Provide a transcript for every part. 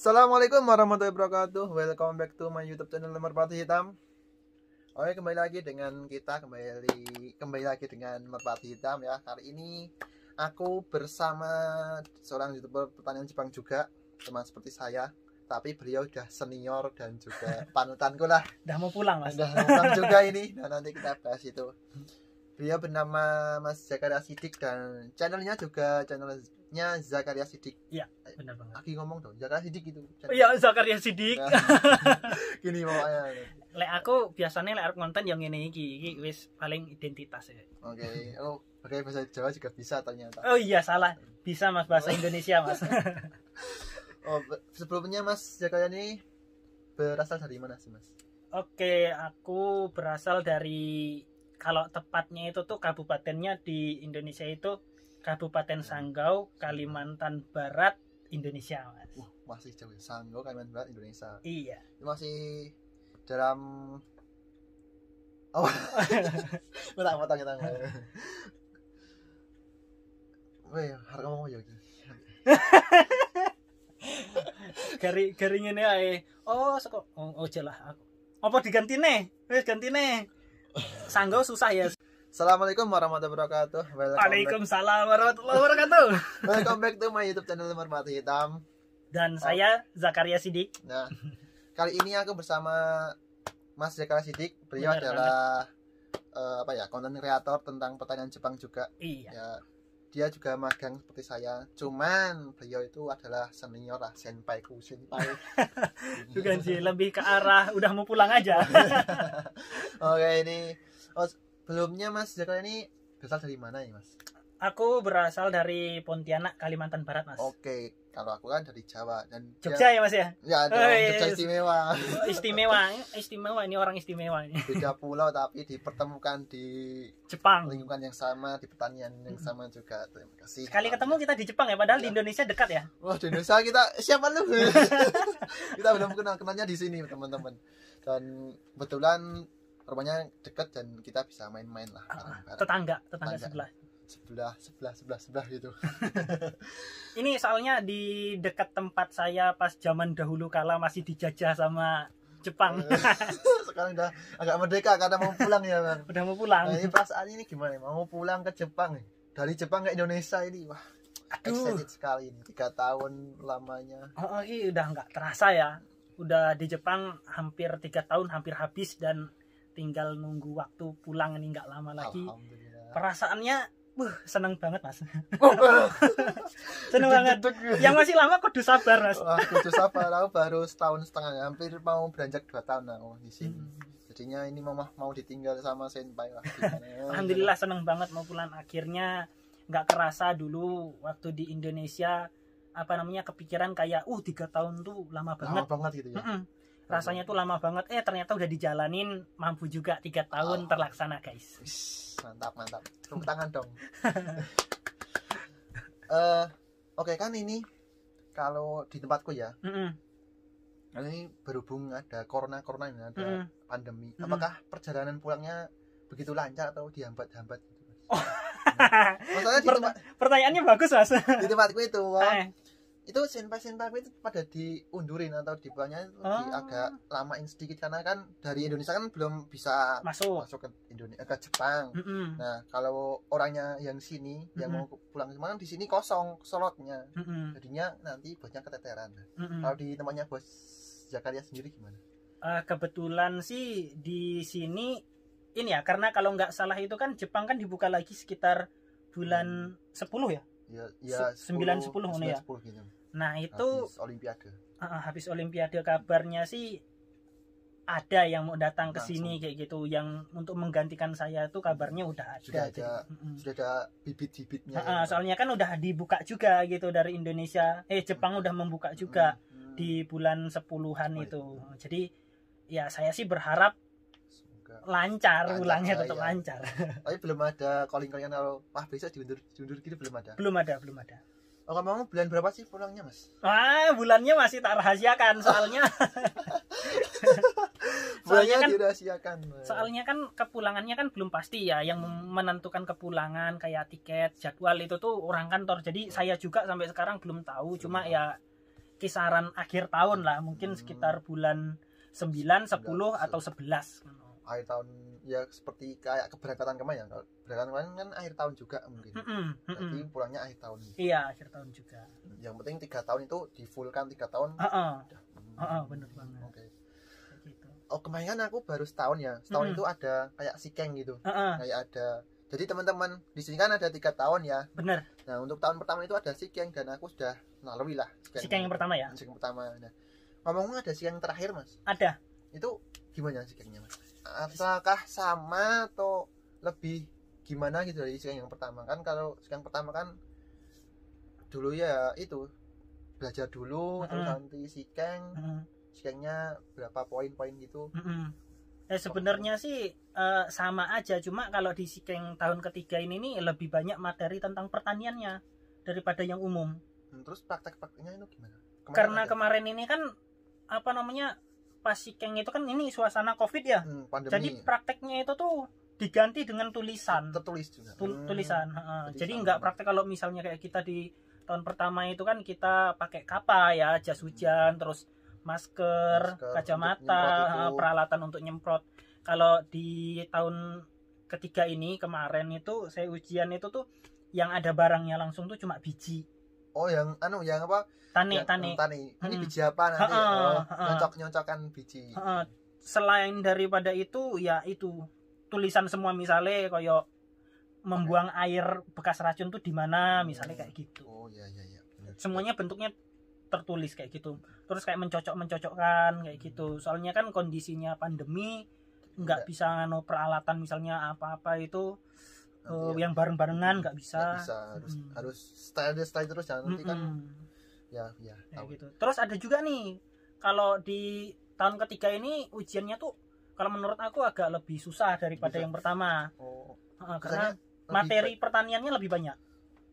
Assalamualaikum warahmatullahi wabarakatuh. Welcome back to my YouTube channel Merpati Hitam. Oke, kembali lagi dengan Merpati Hitam ya. Kali ini aku bersama seorang YouTuber pertanian Jepang juga, teman seperti saya. Tapi beliau udah senior dan juga panutanku lah. Udah mau pulang, Mas. Udah mau pulang juga ini. Nah, nanti kita bahas itu. Beliau bernama Mas Zakaria Siddiq dan channelnya juga channelnya Zakaria Siddiq. Iya, benar banget. Aki ngomong dong, Zakaria Siddiq itu. Iya, Zakaria Siddiq. Nah, gini pokoknya. Lek aku biasanya lek arep konten yang ngene iki wis paling identitas ya. Oke. Oh, pakai bahasa Jawa juga bisa ternyata. Oh iya, salah. Bisa Mas bahasa Indonesia, Mas. Oh, sebelumnya Mas Zakaria ini berasal dari mana sih, Mas? Oke, aku berasal dari, kalau tepatnya itu tuh kabupatennya di Indonesia itu Kabupaten Sanggau, Kalimantan Barat, Indonesia, Mas. Masih jauh. Sanggau, Kalimantan Barat, Indonesia. Iya. Itu masih dalam potong. Weh, harga mau ya iki. Garing ini ae. Oh, jelah aku. Apa digantine? Wis gantine. Sanggau susah ya. Assalamualaikum warahmatullahi wabarakatuh. Waalaikumsalam warahmatullahi wabarakatuh. Welcome back to my YouTube channel Merpati Hitam. Dan saya Zakaria Siddiq. Nah, kali ini aku bersama Mas Zakaria Siddiq. Beliau Benar, adalah konten kreator tentang pertanian Jepang juga. Iya. Ya, dia juga magang seperti saya. Cuman beliau itu adalah senior lah, senpai. Bukan sih, lebih ke arah udah mau pulang aja. Oke, ini sebelumnya Mas Zakaria ini berasal dari mana ya, Mas? Aku berasal dari Pontianak, Kalimantan Barat, Mas. Oke, kalau aku kan dari Jawa dan Jogja ya, Mas ya? Ya, dong, Jogja istimewa. Istimewa, ini orang istimewa ini. Beda pulau tapi dipertemukan di Jepang. lingkungan yang sama, di pertanian yang sama juga. Terima kasih. Sekali ketemu kita di Jepang ya, padahal di Indonesia dekat ya. Wah, di Indonesia kita siapa lu? Kita belum kenalnya di sini, teman-teman. Dan kebetulan rumahnya dekat dan kita bisa main-main lah Tetangga sebelah gitu. Ini soalnya di dekat tempat saya pas zaman dahulu kala masih dijajah sama Jepang. Sekarang udah agak merdeka karena mau pulang ya, Bang. Udah mau pulang. Nah, ini perasaan ini gimana? Mau pulang ke Jepang nih. Dari Jepang ke Indonesia ini. Wah, excited sekali ini. 3 tahun lamanya. Oh, ini udah nggak terasa ya. Udah di Jepang hampir 3 tahun, hampir habis, dan tinggal nunggu waktu pulang ini nggak lama lagi. Alhamdulillah. Perasaannya seneng banget, Mas. Seneng banget. Yang masih lama kudu sabar, Mas. Wah, kudu sabar. Aku baru setahun setengah, hampir mau beranjak 2 tahun aku di sini. Jadinya ini mau ditinggal sama senpai lah. Alhamdulillah seneng banget mau pulang akhirnya. Nggak kerasa dulu waktu di Indonesia kepikiran kayak 3 tahun tuh lama banget. Lama banget gitu ya. Rasanya tuh lama banget. Ternyata udah dijalanin, mampu juga 3 tahun terlaksana, guys. Mantap. Tepuk tangan dong. Oke, kan ini kalau di tempatku ya. Ini berhubung ada corona ini, ada pandemi. Apakah perjalanan pulangnya begitu lancar atau dihambat-hambat gitu, Mas? Masalahnya pertanyaannya bagus, Mas. Di tempatku itu itu senpai itu pada diundurin atau dipulangnya agak lamain sedikit karena kan dari Indonesia kan belum bisa masuk ke Indonesia, ke Jepang. Nah, kalau orangnya yang sini yang mau pulang kemana di sini kosong slotnya. Jadinya nanti bosnya keteteran. Kalau di tempatnya Bos Zakaria sendiri gimana? Kebetulan sih di sini ini ya, karena kalau nggak salah itu kan Jepang kan dibuka lagi sekitar bulan 10 ya? Ya, 9-10 ya. Gitu. Nah, itu habis Olimpiade kabarnya sih ada yang mau datang ke sini kayak gitu, yang untuk menggantikan saya tuh kabarnya udah ada. Sudah ada bibit-bibitnya. Soalnya kan udah dibuka juga gitu dari Indonesia. Jepang udah membuka juga di bulan 10-an itu. Jadi ya saya sih berharap lancar pulangnya, tetap lancar. Tapi belum ada calling-callingan kalau besok diundur gitu, belum ada. Belum ada. Oh, kamu bulan berapa sih pulangnya, Mas? Bulannya masih tak rahasiakan soalnya. Soalnya kan kepulangannya kan belum pasti ya. Yang menentukan kepulangan kayak tiket, jadwal itu tuh orang kantor. Jadi saya juga sampai sekarang belum tahu. Cuma ya kisaran akhir tahun lah, mungkin sekitar bulan 9, 10 atau 11. Akhir tahun ya, seperti kayak keberangkatan kemarin ya. Keberangkatan kemarin kan akhir tahun juga mungkin. Jadi pulangnya akhir tahun. Iya, akhir tahun juga. Yang penting 3 tahun itu di fullkan 3 tahun. Bener banget. Oke. Gitu. Oh, kemarin kan aku baru setahun ya. Setahun itu ada kayak sikeng gitu. Kayak ada. Jadi teman-teman di sini kan ada 3 tahun ya. Bener. Nah, untuk tahun pertama itu ada sikeng dan aku sudah lalui lah sikeng yang pertama ya. Sikeng pertama. Nah, ngomong-ngomong ada sikeng terakhir, Mas. Ada. Itu gimana sikengnya, Mas? Apakah sama atau lebih gimana gitu dari sikeng yang pertama? Kan kalau sikeng pertama kan dulu ya itu belajar dulu terus nanti sikeng. Sikengnya berapa poin-poin gitu. Sebenarnya sih sama aja, cuma kalau di sikeng tahun ketiga ini nih lebih banyak materi tentang pertaniannya daripada yang umum. Terus praktek-prakteknya itu gimana? Karena kemarin ini kan apa namanya, pas sikeng itu kan ini suasana Covid ya. Jadi prakteknya itu tuh diganti dengan tulisan. Tertulis juga. Tulisan. Jadi nggak praktek kalau misalnya kayak kita di tahun pertama itu kan kita pakai kapa ya, jas hujan, terus masker, kacamata, peralatan untuk nyemprot. Kalau di tahun ketiga ini kemarin itu saya ujian itu tuh yang ada barangnya langsung tuh cuma biji. Oh, yang yang apa? Tani. Ini biji apa nanti? Nyocok-nyocokan biji. Selain daripada itu ya itu tulisan semua, misalnya kayak membuang air bekas racun tuh di mana, misalnya kayak gitu. Oh, iya. Semuanya bentuknya tertulis kayak gitu. Terus kayak mencocokkan kayak gitu. Soalnya kan kondisinya pandemi, nggak bisa ngano peralatan misalnya apa-apa itu yang bareng-barengan nggak bisa. Harus style terus ya nanti kan. Ya tahu gitu. Terus ada juga nih kalau di tahun ketiga ini ujiannya tuh kalau menurut aku agak lebih susah daripada yang pertama. Karena materi pertaniannya lebih banyak.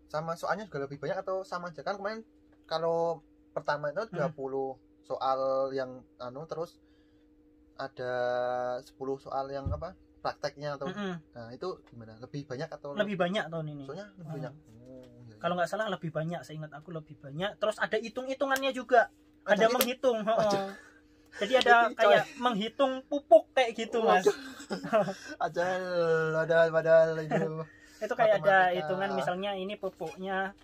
Sama soalnya juga lebih banyak atau sama aja? Kan kemarin kalau pertama itu 20 soal yang terus ada 10 soal yang apa? Prakteknya atau nah itu gimana? Lebih banyak atau lebih banyak tahun ini? Soalnya lebih banyak. Kalau nggak salah lebih banyak, seingat aku lebih banyak. Terus ada hitung-hitungannya juga. Ada menghitung. Jadi ada kayak menghitung pupuk kayak gitu, Mas. Padahal itu. Itu kayak ada hitungan, misalnya ini pupuknya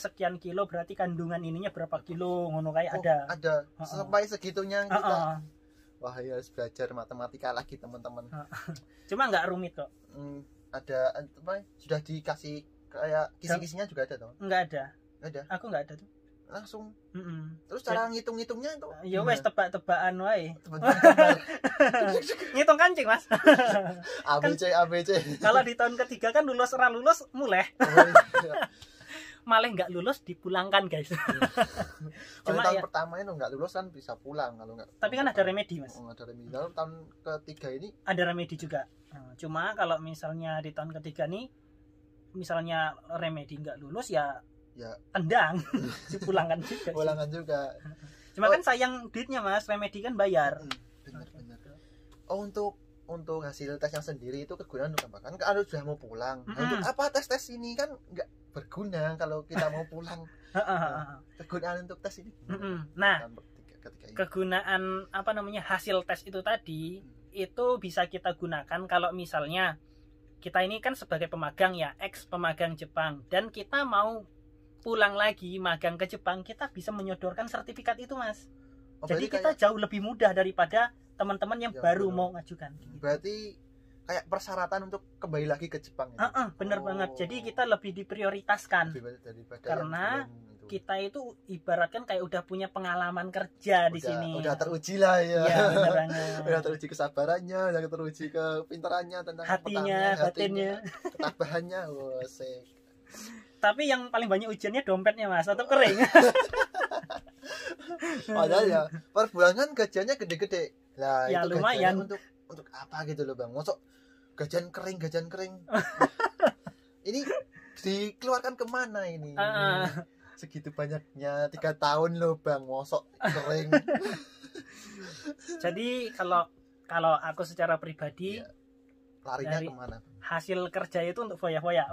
sekian kilo, berarti kandungan ininya berapa kilo, ngono kayak ada. Ada. Sampai segitunya kita. Wah, ya harus belajar matematika lagi, teman-teman. Cuma nggak rumit kok. Ada apa? Sudah dikasih kayak kisi-kisinya juga ada toh? Enggak ada. Aku nggak ada tuh. Langsung. Terus cara ngitung-ngitungnya itu? Ya wes tebak-tebakan wae. Ngitung kancing, Mas. ABC. Kalau di tahun ketiga kan lulus mulai. Malah nggak lulus dipulangkan, guys. Cuma tahun pertama itu nggak lulus kan bisa pulang kalau nggak. Tapi kan ada remedi, Mas. Ada remedi. Lalu tahun ketiga ini ada remedi juga. Cuma kalau misalnya di tahun ketiga nih, misalnya remedi nggak lulus ya tendang. Dipulangkan juga. Cuma kan sayang duitnya, Mas. Remedi kan bayar. Benar. Oh, untuk hasil tesnya sendiri itu kegunaan untuk apa? Kan kalau sudah mau pulang. Untuk apa tes ini kan nggak berguna kalau kita mau pulang. Kegunaan untuk tes ini. Nah, kegunaan apa namanya hasil tes itu tadi itu bisa kita gunakan kalau misalnya kita ini kan sebagai pemagang ya, ex pemagang Jepang, dan kita mau pulang lagi magang ke Jepang, kita bisa menyodorkan sertifikat itu, Mas. Jadi kita jauh lebih mudah daripada teman-teman yang baru mau ngajukan. Berarti kayak persyaratan untuk kembali lagi ke Jepang ya? Bener banget. Jadi kita lebih diprioritaskan karena kita itu ibaratkan kayak udah punya pengalaman kerja di sini. Udah teruji lah ya. Iya, bener banget. Udah teruji kesabarannya, udah teruji kepintarannya tentang hatinya, batinnya, ketabahannya. Tapi yang paling banyak ujiannya dompetnya, Mas, tetap kering. Padahal ya per bulan kan gajiannya gede-gede. Lah ya, itu lumayan untuk apa gitu loh, Bang. Mosok gajian kering. Ini dikeluarkan kemana ini? Segitu banyaknya 3 tahun loh, Bang. Mosok kering. Jadi kalau aku secara pribadi larinya kemana? Hasil kerja itu untuk foya-foya.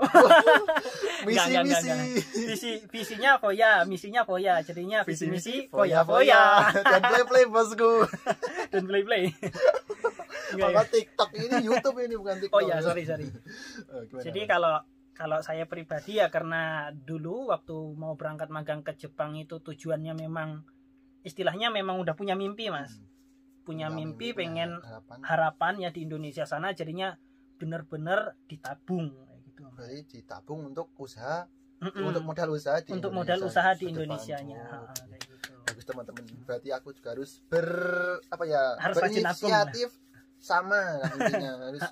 Misi. Visinya foya, misinya foya. Jadinya visi foya-foya. Dan play bosku. Dan play. Maka TikTok ini YouTube ini bukan TikTok. Oh ya, sorry. Jadi kalau saya pribadi ya, karena dulu waktu mau berangkat magang ke Jepang itu tujuannya memang istilahnya memang udah punya mimpi, Mas. Punya mimpi pengen harapan ya di Indonesia sana, jadinya bener-bener ditabung gitu. Berarti ditabung untuk usaha, untuk modal usaha di untuk Indonesia. Modal usaha di Indonesianya. Kayak gitu. Bagus teman-teman. Berarti aku juga harus harus berinisiatif sama intinya. Harus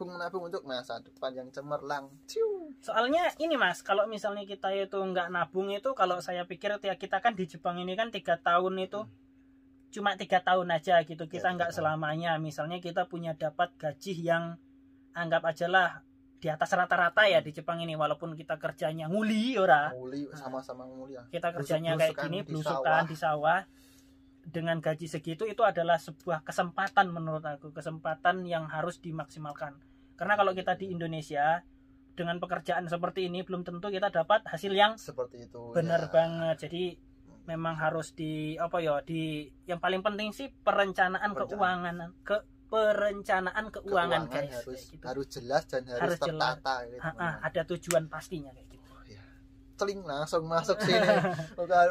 menabung untuk masa depan yang cemerlang. Soalnya ini Mas, kalau misalnya kita itu nggak nabung itu, kalau saya pikir ya kita kan di Jepang ini kan 3 tahun itu cuma 3 tahun aja gitu, kita nggak selamanya. Misalnya kita punya dapat gaji yang anggap aja lah di atas rata-rata ya di Jepang ini, walaupun kita kerjanya nguli sama-sama nguli ya. Kita kerjanya kayak gini, belusukan di sawah dengan gaji segitu, itu adalah sebuah kesempatan menurut aku, kesempatan yang harus dimaksimalkan. Karena kalau kita di Indonesia dengan pekerjaan seperti ini belum tentu kita dapat hasil yang seperti itu. Benar banget. Jadi memang harus yang paling penting sih perencanaan keuangan guys. Harus jelas dan harus tertata gitu. Ada tujuan pastinya kayak gitu. Celing langsung masuk sini.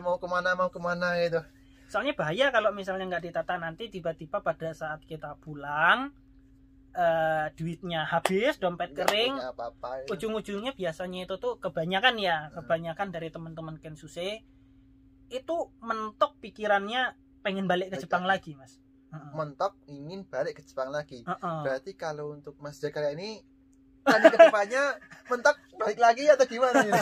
mau kemana gitu. Soalnya bahaya kalau misalnya nggak ditata, nanti tiba-tiba pada saat kita pulang duitnya habis, dompet kering, ujung-ujungnya biasanya itu tuh kebanyakan dari teman-teman Kensuse itu mentok pikirannya pengen balik ke Jepang lagi, Mas. Mentok ingin balik ke Jepang lagi. Berarti kalau untuk Mas Jaka ini tadi ke depannya mentok balik lagi atau gimana ini?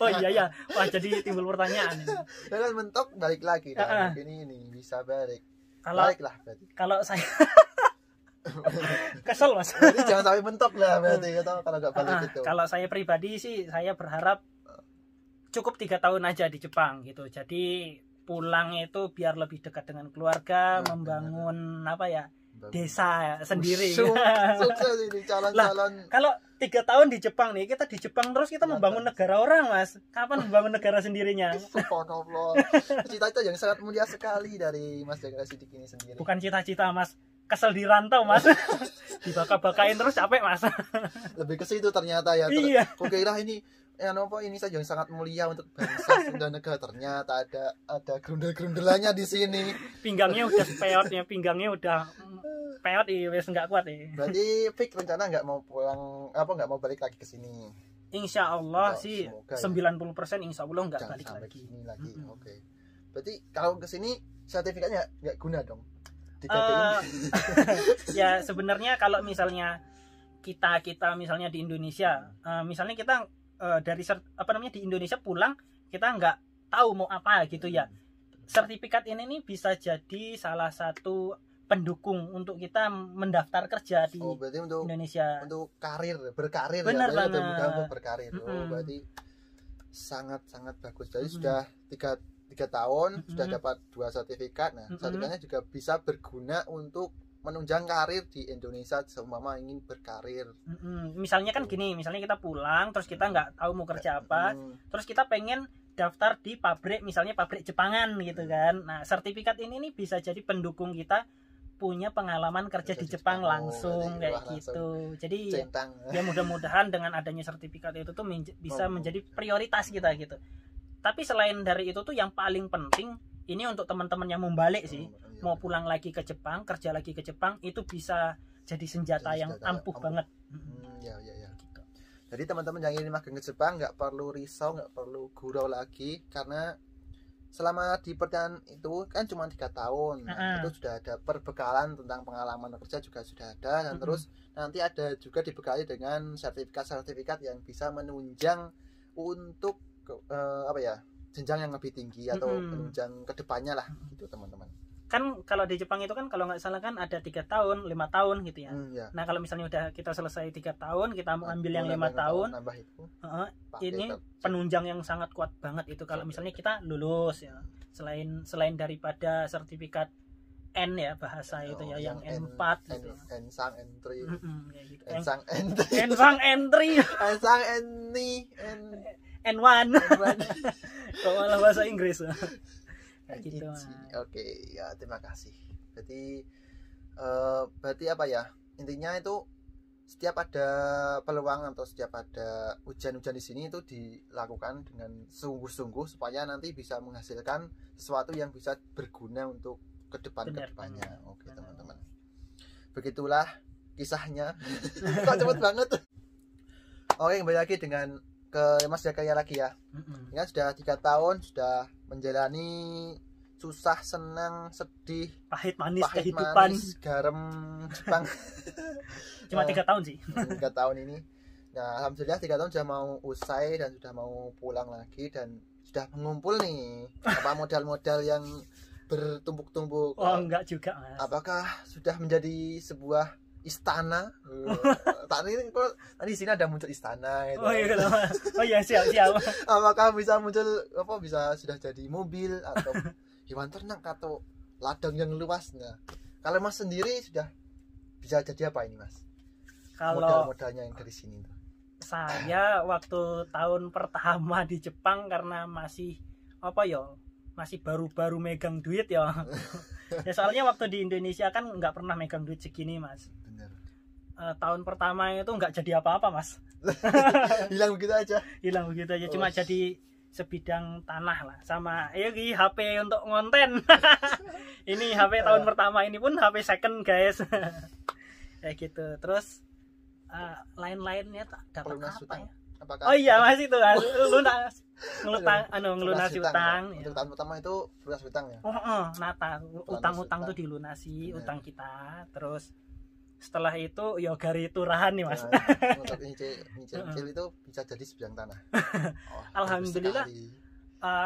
Oh iya. Wah, jadi timbul pertanyaan ini. Jangan mentok balik lagi. Ini bisa balik. Baliklah berarti. Kalau saya kesel Mas. Jadi jangan sampai mentok lah berarti atau kalau nggak balik itu. Kalau saya pribadi sih saya berharap cukup 3 tahun aja di Jepang gitu. Jadi pulang itu biar lebih dekat dengan keluarga, membangun desa sendiri. Sukses ini calon-calon. Kalau 3 tahun di Jepang nih, kita di Jepang terus kita membangun negara orang, Mas. Kapan membangun negara sendirinya? Subhanallah. Cita-cita yang sangat mulia sekali dari Mas Jaka Siddiq ini sendiri. Bukan cita-cita, Mas. Kesel di rantau, Mas. Dibaka-bakain terus capek, Mas. Lebih ke situ ternyata ya. Iya. Kira ini ini saja yang sangat mulia untuk bangsa dan negara. Ternyata ada gerundel-gerundelannya di sini. Pinggangnya udah peot wes nggak kuat ya. Berarti fix rencana nggak mau pulang, nggak mau balik lagi ke sini. Insya Allah sih 90% insya Allah nggak balik lagi. Oke. Berarti kalau ke sini sertifikatnya nggak guna dong. Ya sebenarnya kalau misalnya kita misalnya di Indonesia, misalnya kita di Indonesia pulang, kita nggak tahu mau apa gitu ya. Sertifikat ini nih bisa jadi salah satu pendukung untuk kita mendaftar kerja di Indonesia. Untuk berkarir. Benar banget. Untuk berkarir. Berarti sangat bagus. Jadi sudah 3 tahun sudah dapat 2 sertifikat. Nah, sertifikatnya juga bisa berguna untuk menunjang karir di Indonesia seumpama ingin berkarir. Misalnya kan gini, misalnya kita pulang terus kita nggak tahu mau kerja apa, terus kita pengen daftar di pabrik, misalnya pabrik Jepangan gitu kan. Nah, sertifikat ini nih bisa jadi pendukung kita punya pengalaman kerja di Jepang langsung kayak gitu. Jadi ya mudah-mudahan dengan adanya sertifikat itu tuh bisa menjadi prioritas kita gitu. Tapi selain dari itu tuh yang paling penting ini untuk teman-teman yang mau balik sih, mau pulang lagi ke Jepang, kerja lagi ke Jepang, itu bisa jadi senjata yang ampuh banget. Ya. Gitu. Jadi teman-teman yang ingin magang ke Jepang nggak perlu risau, nggak perlu gurau lagi, karena selama di perjalanan itu kan cuma 3 tahun. Itu sudah ada perbekalan tentang pengalaman kerja juga sudah ada, dan terus nanti ada juga dibekali dengan sertifikat yang bisa menunjang untuk jenjang yang lebih tinggi atau penunjang kedepannya lah gitu teman-teman. Kan kalau di Jepang itu kan kalau nggak salah kan ada 3 tahun, 5 tahun gitu ya. Nah kalau misalnya udah kita selesai 3 tahun, kita mau ambil yang 5 tahun, ini penunjang yang sangat kuat banget itu kalau misalnya kita lulus ya. Selain daripada sertifikat N ya bahasa itu ya, yang N4 gitu. Ensang N3. Gitu. Ensang N3. Ensang N3. Ensang N2. N1. Kok malah bahasa Inggris. Kayak gitu. Oke, ya terima kasih. Berarti apa ya? Intinya itu setiap ada peluang atau setiap ada ujian-ujian di sini itu dilakukan dengan sungguh-sungguh supaya nanti bisa menghasilkan sesuatu yang bisa berguna untuk kedepannya. Oke teman-teman, begitulah kisahnya. Kok cepet banget. Oke, kembali lagi dengan ke Mas Jakaya lagi ya. Ini kan sudah 3 tahun sudah menjalani susah, senang, sedih, pahit kehidupan, garam Jepang. Cuma 3 tahun sih. 3 tahun ini. Nah, alhamdulillah 3 tahun sudah mau usai dan sudah mau pulang lagi dan sudah mengumpul nih apa modal-modal yang bertumpuk-tumpuk. Oh, enggak juga, Mas. Apakah sudah menjadi sebuah istana? Tadi di sini ada muncul istana gitu. Oh iya, oh iya, siap. Apakah bisa muncul bisa sudah jadi mobil atau hewan ternak atau ladang yang luas? Nah, kalau Mas sendiri sudah bisa jadi apa ini, Mas? Kalau modal-modalnya yang dari sini tuh. Saya waktu tahun pertama di Jepang karena masih masih baru-baru megang duit ya. Ya soalnya waktu di Indonesia kan nggak pernah megang duit segini, Mas. Bener. Tahun pertama itu nggak jadi apa-apa, Mas. Hilang begitu aja. Cuma jadi sebidang tanah lah sama ini HP untuk ngonten. Ini HP tahun pertama ini pun HP second, guys. Kayak gitu. Terus lain-lainnya dapat apa ya? Apakah oh iya, Mas, itu kan ngelunasi utang. Untuk tahun pertama itu lunas utang ya. Utang tuh dilunasi. Bener. Utang kita. Terus setelah itu ya gari turahan nih, Mas. Untuk nyicil itu bisa jadi sebidang tanah. Alhamdulillah.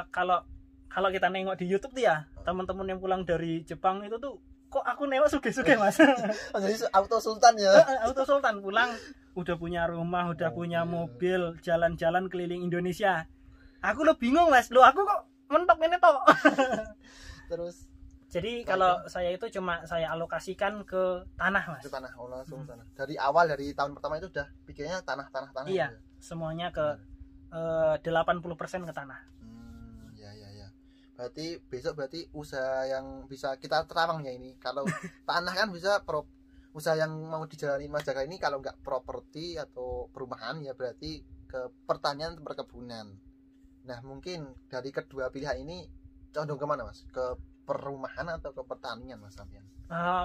Kalau kita nengok di YouTube tuh ya, teman-teman yang pulang dari Jepang itu tuh kok aku nengok suge-suge, Mas. Jadi auto sultan ya. Auto sultan pulang udah punya rumah, udah punya mobil, jalan-jalan keliling Indonesia. Aku lo bingung, Mas. Aku kok mentok ini toh. Terus jadi kalau saya itu cuma saya alokasikan ke tanah, Mas. Ke tanah, langsung tanah. Dari awal, dari tahun pertama itu udah pikirnya tanah. Iya, semuanya ke 80% ke tanah. Ya. Berarti usaha yang bisa kita terawang ya ini. Kalau tanah kan bisa usaha yang mau dijalani Mas Jaka ini kalau nggak properti atau perumahan ya berarti ke pertanian, perkebunan. Nah, mungkin dari kedua pilihan ini condong kemana, Mas? Ke perumahan atau ke pertanian, Mas sampean?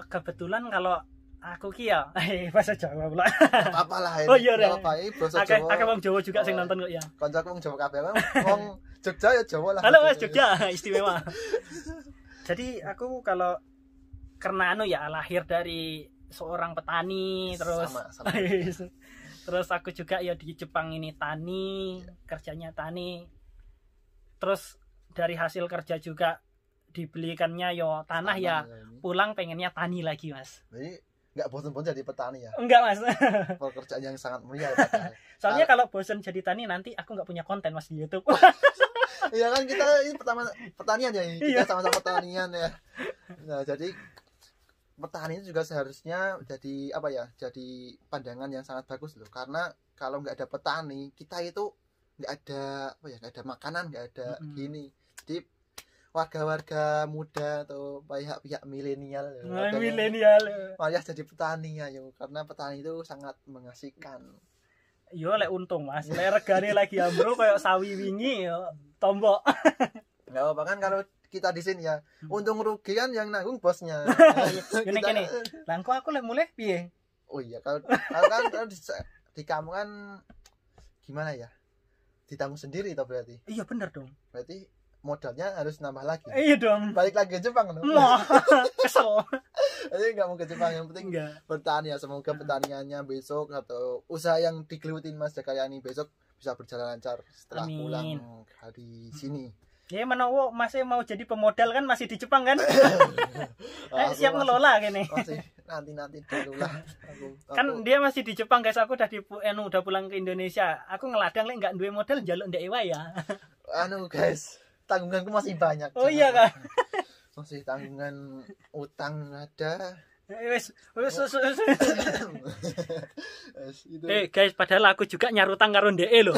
Kebetulan kalau aku ki ya bahasa Jawa pula. Apalah ini. Oh iya, apa ini bahasa Jawa. Akeh wong Jawa juga sing nonton kok ya. Kancaku wong Jawa kabeh. Wong Jogja ya Jawa lah. Halo, Mas, Jogja istimewa. Jadi aku kalau karena lahir dari seorang petani, terus sama. Terus aku juga ya di Jepang ini tani, kerjanya tani. Terus dari hasil kerja juga dibelikannya tanah ya, pulang pengennya tani lagi, Mas. Jadi nggak bosan-bosan jadi petani ya? Enggak, Mas. Pekerjaan yang sangat mulia. Soalnya kalau bosan jadi tani nanti aku nggak punya konten, Mas, di YouTube. Iya kan, kita ini pertama pertanian ya ini. Kita sama-sama pertanian ya. Nah, jadi petani itu juga seharusnya jadi jadi pandangan yang sangat bagus loh, karena kalau nggak ada petani kita itu nggak ada makanan, nggak ada gini. Jadi warga-warga muda atau pihak milenial malah jadi petani ya, karena petani itu sangat mengasihkan. Yo lek untung, Mas, lek regane lagi ambro kayak sawi wingi yo tombok. Nggak apa kan kalau kita di sini ya untung rugi kan yang nanggung bosnya. Gini. Langko aku lek mulai piye? Oh iya, kalau kan di kamu kan gimana ya? Ditanggung sendiri toh berarti. Iya bener dong. Berarti modalnya harus nambah lagi. Iya dong. Balik lagi ke Jepang dong. Kesel. Jadi nggak mau ke Jepang, yang penting bertani ya. Semoga pertaniannya besok atau usaha yang digelutin Mas Jakaya ini besok bisa berjalan lancar setelah pulang dari sini. Ya menowo masih mau jadi pemodal kan, masih di Jepang kan? Siap ngelola gini. Masih nanti dulu lah. Kan dia masih di Jepang, guys. Aku udah pulang ke Indonesia. Aku ngeladang lek enggak duwe modal njaluk ndek ewa ya. Guys, tanggunganku masih banyak. Oh iya kan. masih tanggungan utang ada. Wes. Guys, padahal aku juga nyarutang karo ndek lho.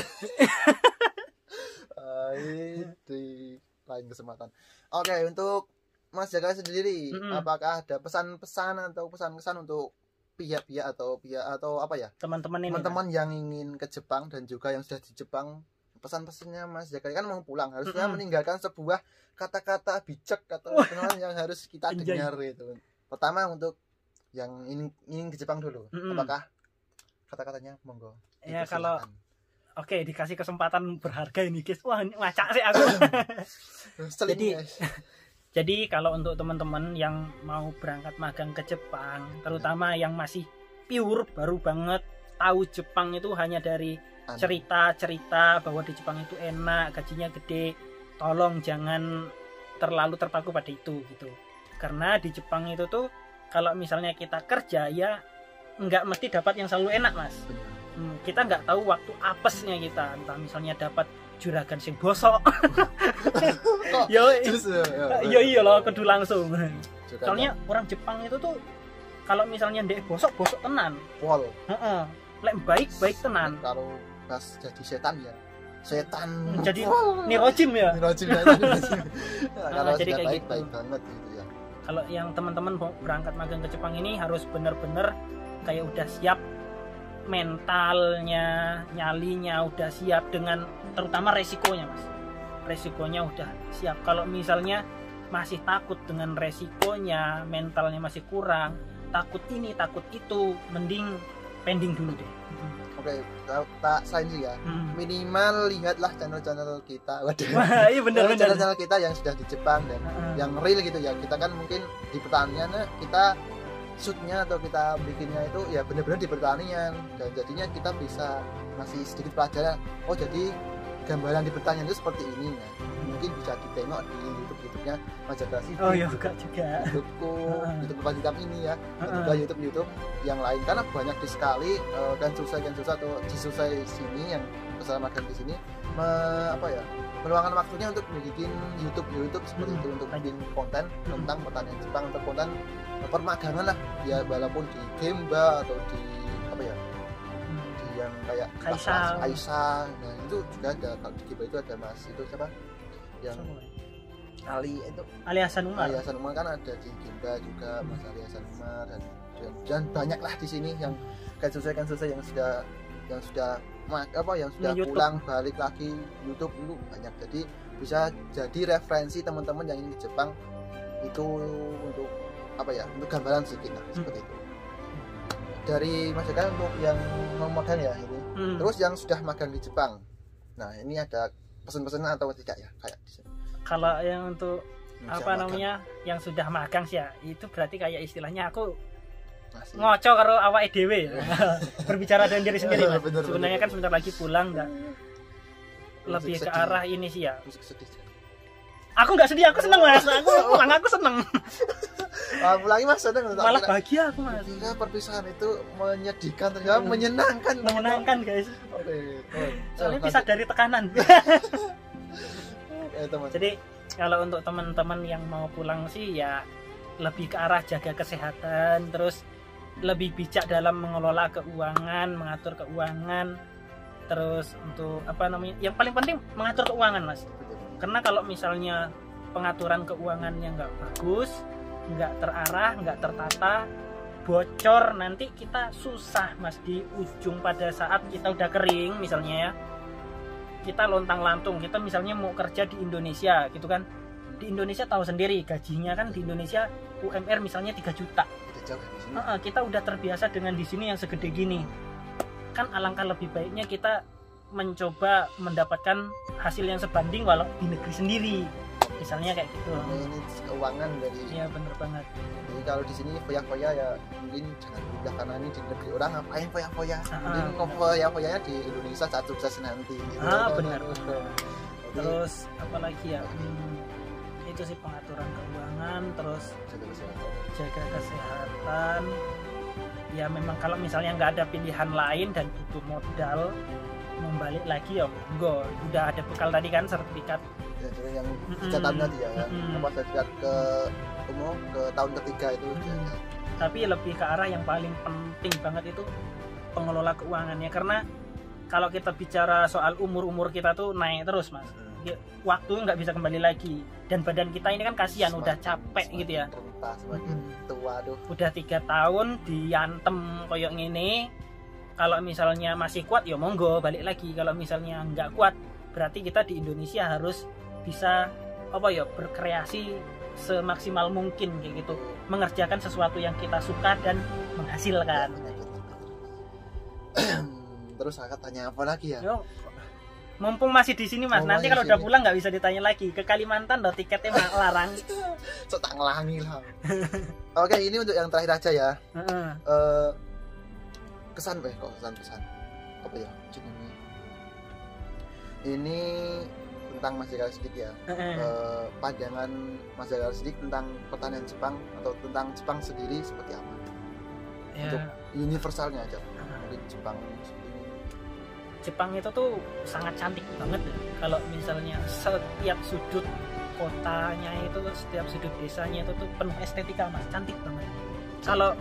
Di lain kesempatan. Oke, untuk Mas Jaka sendiri, apakah ada pesan-pesan atau pesan-kesan untuk pihak-pihak atau apa ya? Teman-teman yang ingin ke Jepang dan juga yang sudah di Jepang, pesan-pesannya Mas Jaka kan mau pulang harusnya meninggalkan sebuah kata-kata bijak atau yang harus kita dengar gitu. Pertama untuk yang ingin ke Jepang dulu, apakah kata-katanya monggo? Ya kalau oke, dikasih kesempatan berharga ini guys. Wah, ngacak sih aku. Jadi kalau untuk teman-teman yang mau berangkat magang ke Jepang, terutama yang masih pure baru banget tahu Jepang itu hanya dari cerita-cerita bahwa di Jepang itu enak, gajinya gede, tolong jangan terlalu terpaku pada itu gitu. Karena di Jepang itu tuh kalau misalnya kita kerja ya nggak mesti dapat yang selalu enak, Mas. Kita nggak tahu waktu apesnya kita, entah misalnya dapat juragan sing bosok. Yo iya loh, kudu langsung. Soalnya orang Jepang itu tuh kalau misalnya ndek bosok tenan. Pol. Lek baik tenan. Kalau pas jadi setan ya. Setan jadi nirojim ya. Kalau jadi kayak baik banget gitu ya. Kalau yang teman-teman berangkat magang ke Jepang ini harus benar-benar kayak udah siap mentalnya, nyalinya udah siap dengan terutama resikonya, Mas. Resikonya udah siap. Kalau misalnya masih takut dengan resikonya, mentalnya masih kurang, takut ini, takut itu, mending pending dulu deh. Oke, tak sain sih ya. Minimal lihatlah channel-channel kita. Waduh. Iya benar. Channel-channel kita yang sudah di Jepang dan yang real gitu ya. Kita kan mungkin di pertanian kita shootnya atau kita bikinnya itu ya benar-benar di pertanian dan jadinya kita bisa masih sedikit pelajaran. Oh jadi gambaran di pertanian itu seperti ini. Nah, mungkin bisa ditengok di YouTube-nya Mas Jaka Sidik. Oh iya juga. YouTube Hitam ini ya. Dan juga YouTube yang lain karena banyak sekali kan susah atau disusai sini yang bersama magang di sini meluangkan waktunya untuk bikin YouTube seperti itu untuk bikin konten tentang pertanian Jepang atau konten permagangan lah ya walaupun di Gemba atau di apa ya di yang kayak Aisyah. Nah itu juga ada kalau di Gemba itu ada Mas itu siapa yang Ali Hasan Umar kan ada di Gemba juga Mas Ali Hasan Umar dan banyak lah di sini yang kan susah yang sudah pulang balik lagi YouTube dulu banyak, jadi bisa jadi referensi teman-teman yang ingin ke Jepang itu untuk untuk gambaran sedikit lah seperti itu dari Mas Jaka untuk yang mau magang ya ini. Terus yang sudah magang di Jepang, nah ini ada pesan-pesan atau tidak ya kayak di sini? Kalau yang untuk yang sudah magang sih ya itu berarti kayak istilahnya aku ngoco karo awake dhewe ya. Berbicara dengan diri sendiri, Mas. Sebenarnya kan sebentar lagi pulang enggak. Lebih ke arah ini sih ya. Aku enggak sedih, aku seneng, Mas. Aku pulang aku seneng. Pulangi Mas seneng. Malah bahagia aku, Mas. Jika perpisahan itu menyedihkan ternyata menyenangkan, guys. Oke. Soalnya bisa dari tekanan. Jadi kalau untuk teman-teman yang mau pulang sih ya lebih ke arah jaga kesehatan, terus lebih bijak dalam mengelola keuangan, mengatur keuangan, terus untuk yang paling penting mengatur keuangan, Mas. Karena kalau misalnya pengaturan keuangannya nggak bagus, nggak terarah, nggak tertata, bocor, nanti kita susah, Mas, di ujung pada saat kita udah kering misalnya ya, kita lontang-lantung, kita misalnya mau kerja di Indonesia gitu kan, di Indonesia tahu sendiri gajinya kan di Indonesia UMR misalnya 3 juta. Kita udah terbiasa dengan di sini yang segede gini. Kan alangkah lebih baiknya kita mencoba mendapatkan hasil yang sebanding walau di negeri sendiri. Misalnya kayak gitu. Ini keuangan dari. Iya bener banget. Jadi kalau di sini foya-foya ya mungkin jangan pindah karena ini di negeri orang ngapain foya-foya. Mungkin foya-foyanya di Indonesia saat sukses nanti. Gitu. Benar. Terus apalagi ya? Itu sih pengaturan keuangan, terus jaga kesehatan. Ya memang kalau misalnya nggak ada pilihan lain dan butuh modal membalik lagi ya enggak, udah ada bekal tadi kan sertifikat yang 3 tahun tadi ya. Apa sertifikat ke tahun ketiga itu. Tapi lebih ke arah yang paling penting banget itu pengelola keuangannya, karena kalau kita bicara soal umur kita tuh naik terus mas. Waktu nggak bisa kembali lagi, dan badan kita ini kan kasihan, udah capek gitu ya, semakin tua tuh. Udah 3 tahun diantem koyok gini. Kalau misalnya masih kuat ya monggo balik lagi, kalau misalnya nggak kuat berarti kita di Indonesia harus bisa berkreasi semaksimal mungkin kayak gitu, mengerjakan sesuatu yang kita suka dan menghasilkan. Terus kakak tanya apa lagi ya? Yo, mumpung masih di sini mas, nanti kalau udah pulang nggak bisa ditanya lagi. Ke Kalimantan loh tiketnya larang. So tak ngelangi lah. Oke, ini untuk yang terakhir aja ya. Kesan apa ya? Ini tentang Mas Jaka sedikit ya. Pandangan Mas Jaka sedikit tentang pertanian Jepang atau tentang Jepang sendiri seperti apa? Ya. Untuk universalnya aja. Mungkin Jepang itu tuh sangat cantik banget ya. Kalau misalnya setiap sudut kotanya itu, setiap sudut desanya itu tuh penuh estetika mas, cantik banget. Kalau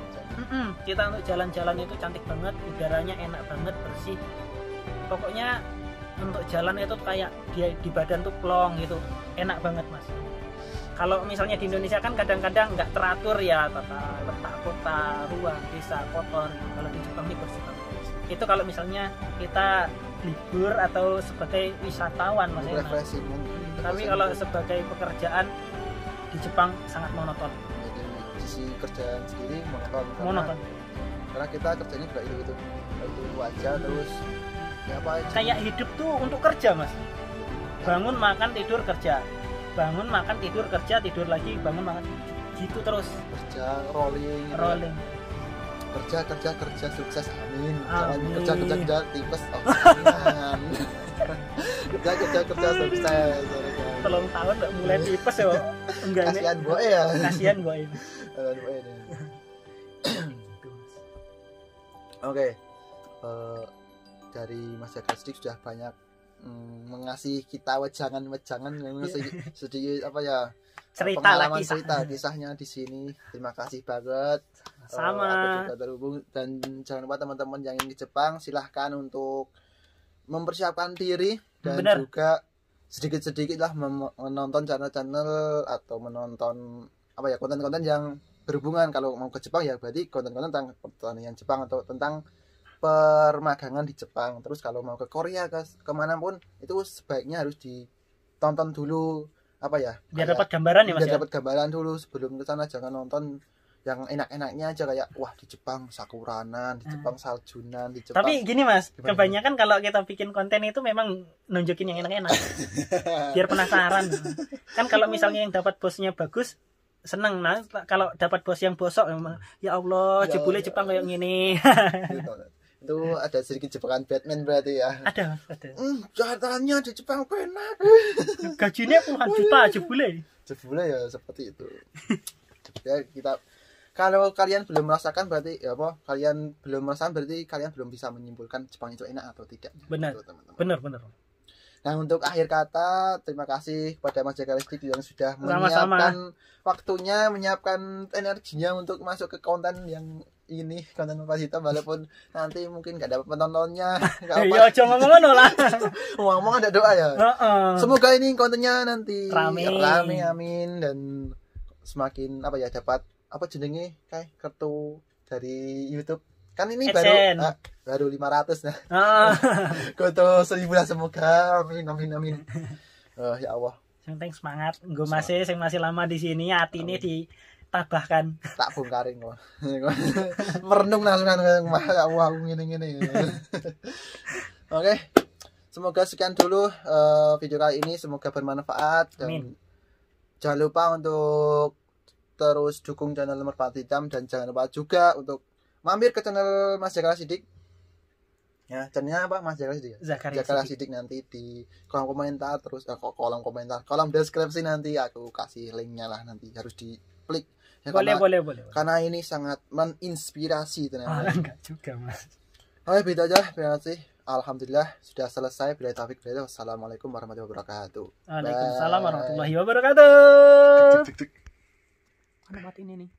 kita untuk jalan-jalan itu cantik banget, udaranya enak banget, bersih. Pokoknya untuk jalan itu kayak di badan tuh plong gitu, enak banget mas. Kalau misalnya di Indonesia kan kadang-kadang nggak teratur ya, tata letak kota, ruang, desa, kotor. Kalau di Jepang ini bersih banget. Itu kalau misalnya kita libur atau sebagai wisatawan mas. Tapi kalau sebagai pekerjaan di Jepang sangat monoton. Jadi sisi kerjaan sendiri monoton. Karena kita kerjanya juga itu aja terus ya apa aja. Kayak hidup tuh untuk kerja mas. Bangun makan tidur kerja, bangun makan tidur kerja, tidur lagi, bangun makan gitu terus. Kerja rolling. Kerja sukses, amin. Jangan kerja tipes, jangan. kerja sukses. Tolong tahun nggak mulai tipes ya, enggak ini. Kasihan gue ya. Kasihan gue ini. Oke, dari Mas Jaka sedikit sudah banyak mengasih kita wejangan yang sedikit apa ya, cerita kisahnya di sini. Terima kasih banget. Sama. Aku juga terhubung, dan jangan lupa teman-teman yang ingin ke Jepang silahkan untuk mempersiapkan diri dan juga sedikit-sedikit lah menonton channel-channel atau menonton apa ya, konten-konten yang berhubungan. Kalau mau ke Jepang ya berarti konten-konten tentang pertanian Jepang atau tentang permagangan di Jepang. Terus kalau mau ke Korea kemanapun itu sebaiknya harus ditonton dulu apa ya, biar dapat gambaran ya mas. Biar dapat gambaran dulu sebelum ke sana, jangan nonton yang enak-enaknya aja kayak wah di Jepang sakuranan, di Jepang saljunan, di Jepang. Tapi gini mas, kebanyakan kalau kita bikin konten itu memang nunjukin yang enak-enak biar penasaran. Kan kalau misalnya yang dapat bosnya bagus seneng, nah kalau dapat bos yang bosok ya Allah jebule Jepang kayak gini. Itu ada sedikit jebakan Batman berarti ya. Ada. Jahatannya di Jepang penak. Gajinya puluhan juta jebule ya seperti itu. Ya kita, kalau kalian belum merasakan berarti ya apa? Kalian belum merasakan berarti kalian belum bisa menyimpulkan Jepang itu enak atau tidak. Benar. Gitu, teman-teman. Benar. Nah, untuk akhir kata, terima kasih kepada Mas Jaka Rizky yang sudah menyiapkan waktunya, menyiapkan energinya untuk masuk ke konten yang ini, konten Mas Hitam, walaupun nanti mungkin nggak dapat penontonnya. Iya, cuma ngomong lah. Ngomong ada doa ya. Semoga ini kontennya nanti rame, amin, dan semakin apa ya, dapat apa jenenge kayak kartu dari YouTube. Kan ini baru 500 nah. Koto 1000 lah, semoga amin. Ya Allah. Yang penting semangat. Gue masih lama di sini, hati ini ditabahkan. Tak bongkarin kok. Merenung langsung ya Allah ngene-ngene. Oke. Semoga sekian dulu video kali ini, semoga bermanfaat dan amin. Jangan lupa untuk terus dukung channel Merpati Hitam, dan jangan lupa juga untuk mampir ke channel Mas Jaka Sidik. Ya, channelnya apa Mas Jaka Sidik? Jaka Sidik nanti di kolom komentar, terus kolom deskripsi nanti aku kasih linknya lah, nanti harus diklik. Ya, boleh. Karena ini sangat menginspirasi ternyata. Enggak juga Mas. Oke, begitu aja. Terima kasih. Alhamdulillah sudah selesai. Bila taufik hidayah. Wassalamualaikum warahmatullahi wabarakatuh. Waalaikumsalam warahmatullahi wabarakatuh. Mana mati ini nih?